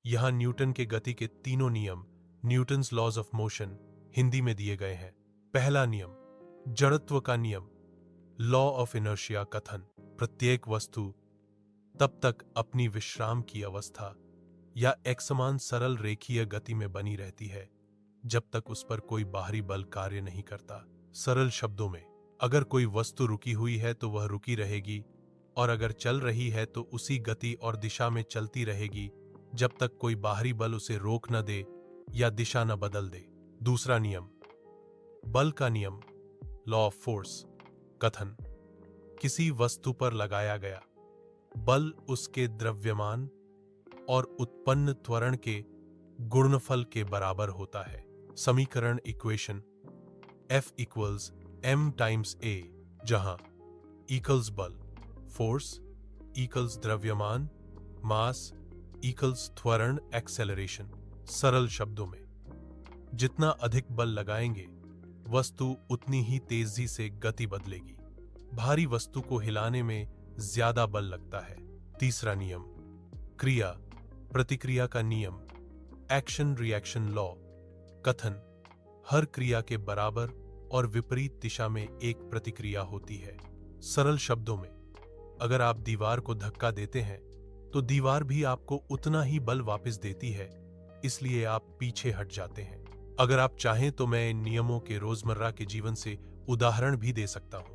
यहाँ न्यूटन के गति के तीनों नियम, Newton's laws of motion, Hindi में दिए गए हैं। पहला नियम, जड़त्व का नियम, लॉ ऑफ इनर्शिया कथन, प्रत्येक वस्तु तब तक अपनी विश्राम की अवस्था या एकसमान सरल रेखीय गति में बनी रहती है जब तक उस पर कोई बाहरी बल कार्य नहीं करता। सरल शब्दों में, अगर कोई वस्तु रुकी हुई है तो वह रुकी रहेगी, और अगर चल रही है तो उसी गति और दिशा में चलती रहेगी जब तक कोई बाहरी बल उसे रोक न दे या दिशा न बदल दे। दूसरा नियम, बल का नियम, लॉ ऑफ फोर्स कथन, किसी वस्तु पर लगाया गया बल उसके द्रव्यमान और उत्पन्न त्वरण के गुणनफल के बराबर होता है। समीकरण equation F equals m times a, जहां इक्वल्स बल, फोर्स इक्वल्स द्रव्यमान, मास इक्वल्स त्वरण एक्सेलरेशन। सरल शब्दों में, जितना अधिक बल लगाएंगे वस्तु उतनी ही तेजी से गति बदलेगी। भारी वस्तु को हिलाने में ज्यादा बल लगता है। तीसरा नियम, क्रिया प्रतिक्रिया का नियम, एक्शन रिएक्शन लॉ कथन, हर क्रिया के बराबर और विपरीत दिशा में एक प्रतिक्रिया होती है। सरल शब्दों में, अगर आप दीवार को धक्का देते हैं तो दीवार भी आपको उतना ही बल वापस देती है, इसलिए आप पीछे हट जाते हैं। अगर आप चाहें तो मैं इन नियमों के रोजमर्रा के जीवन से उदाहरण भी दे सकता हूं।